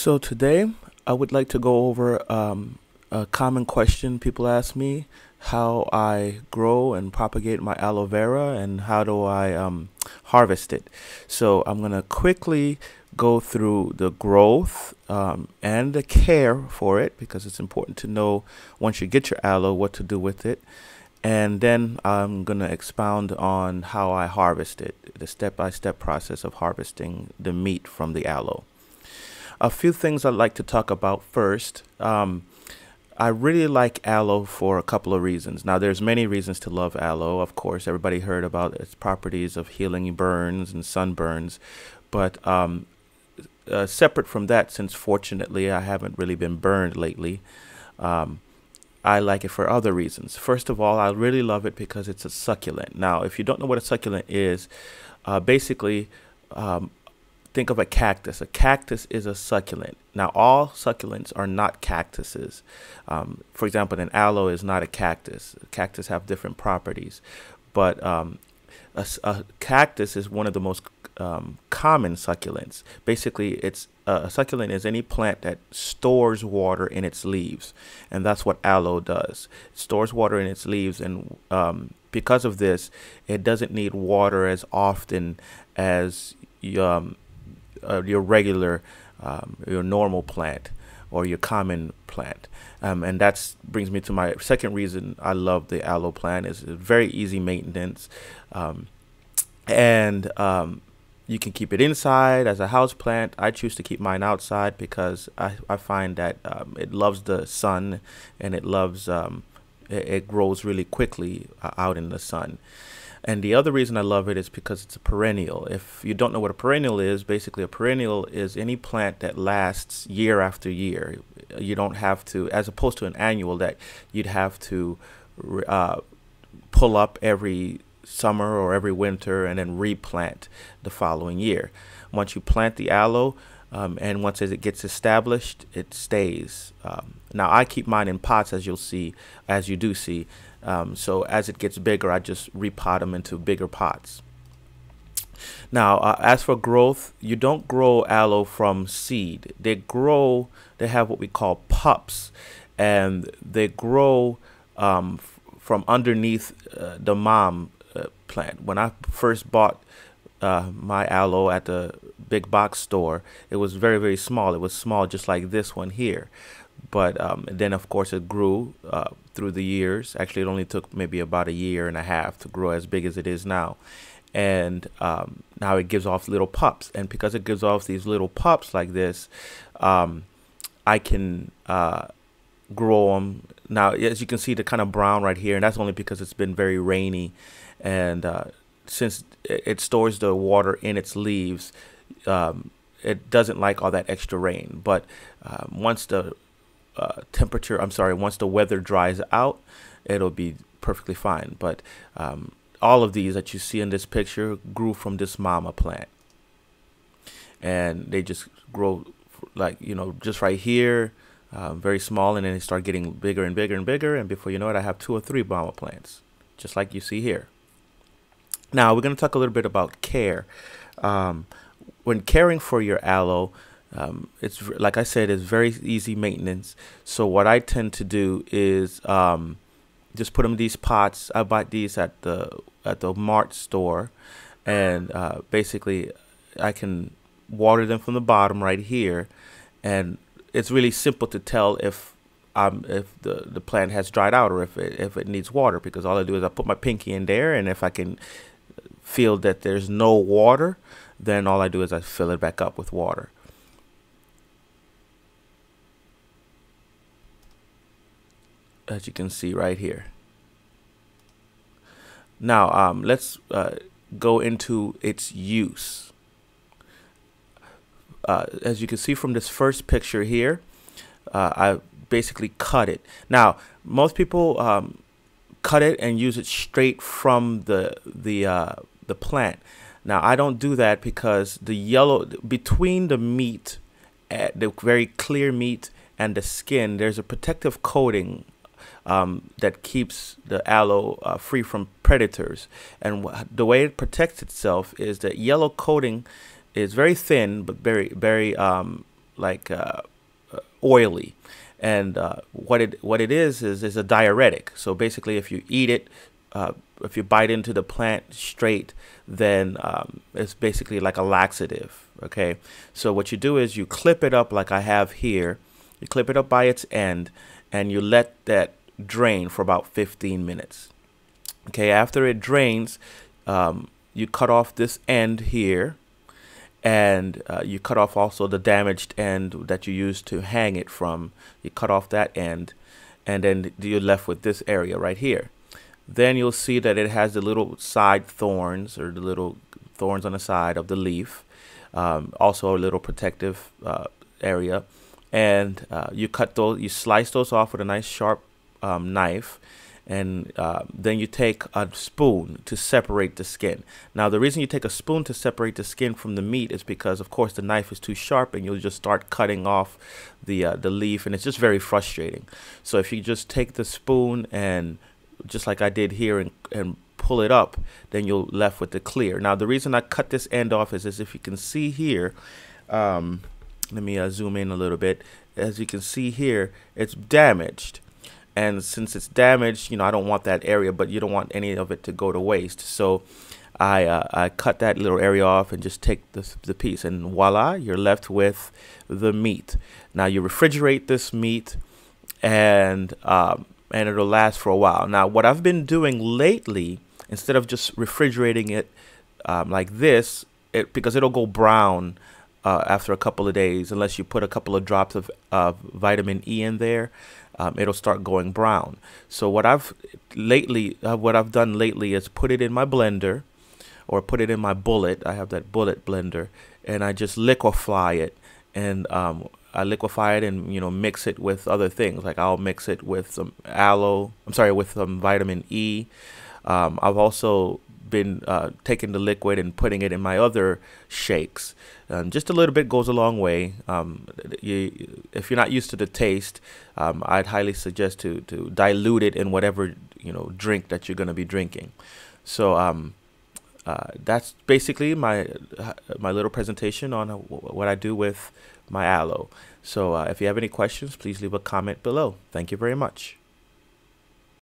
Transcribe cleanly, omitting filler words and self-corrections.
So today I would like to go over a common question people ask me: how I grow and propagate my aloe vera, and how do I harvest it. So I'm gonna quickly go through the growth and the care for it, because it's important to know once you get your aloe what to do with it. And then I'm going to expound on how I harvest it, the step-by-step process of harvesting the meat from the aloe. A few things I'd like to talk about first. I really like aloe for a couple of reasons. Now, there's many reasons to love aloe. Of course, everybody heard about its properties of healing burns and sunburns. But separate from that, since fortunately I haven't really been burned lately, um, I like it for other reasons. First of all, I really love it because it's a succulent. Now, if you don't know what a succulent is, basically, um, think of a cactus. A cactus is a succulent. Now, all succulents are not cactuses. For example, an aloe is not a cactus. Cactus have different properties, but a cactus is one of the most common succulents. Basically, it's a succulent is any plant that stores water in its leaves, and that's what aloe does. It stores water in its leaves, and because of this, it doesn't need water as often as your regular, your normal plant or your common plant. And that brings me to my second reason I love the aloe plant. Is very easy maintenance, and you can keep it inside as a house plant. I choose to keep mine outside because I find that it loves the sun, and it grows really quickly out in the sun. And the other reason I love it is because it's a perennial. If you don't know what a perennial is, basically a perennial is any plant that lasts year after year. You don't have to, as opposed to an annual that you'd have to pull up every summer or every winter and then replant the following year. Once you plant the aloe, and once it gets established, it stays. Now, I keep mine in pots, as you do see. So as it gets bigger, I just repot them into bigger pots. Now, as for growth, you don't grow aloe from seed. They have what we call pups, and they grow from underneath the mom plant. When I first bought my aloe at the big box store, it was very, very small. It was small, just like this one here. But then, of course, it grew through the years. Actually, it only took maybe about a year and a half to grow as big as it is now. And now it gives off little pups. And because it gives off these little pups like this, I can grow them. Now, as you can see, they're kind of brown right here. And that's only because it's been very rainy. And since it stores the water in its leaves, it doesn't like all that extra rain. But once the once the weather dries out, it'll be perfectly fine. But all of these that you see in this picture grew from this mama plant, and they just grow like, just right here, very small, and then they start getting bigger and bigger and bigger, and before you know it, I have 2 or 3 mama plants, just like you see here. Now we're going to talk a little bit about care. When caring for your aloe, it's like I said, it's very easy maintenance. So what I tend to do is just put them in these pots. I bought these at the Mart store, and basically I can water them from the bottom right here, and it's really simple to tell if the plant has dried out or if it needs water, because all I do is I put my pinky in there, and if I can feel that there's no water, then all I do is I fill it back up with water. As you can see right here. Now, let's go into its use. As you can see from this first picture here, I basically cut it. Now, most people cut it and use it straight from the plant. Now, I don't do that because the yellow between the meat, the very clear meat, and the skin, there's a protective coating that keeps the aloe free from predators. And the way it protects itself is that yellow coating is very thin, but very, very like oily, and what it is a diuretic. So basically, if you eat it, if you bite into the plant straight, then it's basically like a laxative. Okay, so what you do is you clip it up like I have here. You clip it up by its end, and you let that drain for about 15 minutes. Okay, after it drains, you cut off this end here, and you cut off also the damaged end that you used to hang it from. You cut off that end, and then you're left with this area right here. Then you'll see that it has the little side thorns, or the little thorns on the side of the leaf. Also a little protective area, and you cut those, you slice those off with a nice sharp knife, and then you take a spoon to separate the skin. Now, the reason you take a spoon to separate the skin from the meat is because, of course, the knife is too sharp, and you'll just start cutting off the leaf, and it's just very frustrating. So if you just take the spoon and just like I did here and pull it up, then you're left with the clear. Now, the reason I cut this end off is if you can see here, let me zoom in a little bit. As you can see here, it's damaged. And since it's damaged, you know, I don't want that area, but you don't want any of it to go to waste. So I cut that little area off and just take the piece, and voila, you're left with the meat. Now you refrigerate this meat, and it'll last for a while. Now, what I've been doing lately, instead of just refrigerating it like this, because it'll go brown after a couple of days, unless you put a couple of drops of vitamin E in there, it'll start going brown. So what I've done lately is put it in my blender, or put it in my bullet. I have that bullet blender, and I just liquefy it, and I liquefy it and, you know, mix it with other things. Like I'll mix it with some with some vitamin E. I've also been taking the liquid and putting it in my other shakes. Just a little bit goes a long way. If you're not used to the taste, I'd highly suggest to dilute it in whatever, you know, drink that you're going to be drinking. So that's basically my little presentation on what I do with my aloe. So if you have any questions, please leave a comment below. Thank you very much.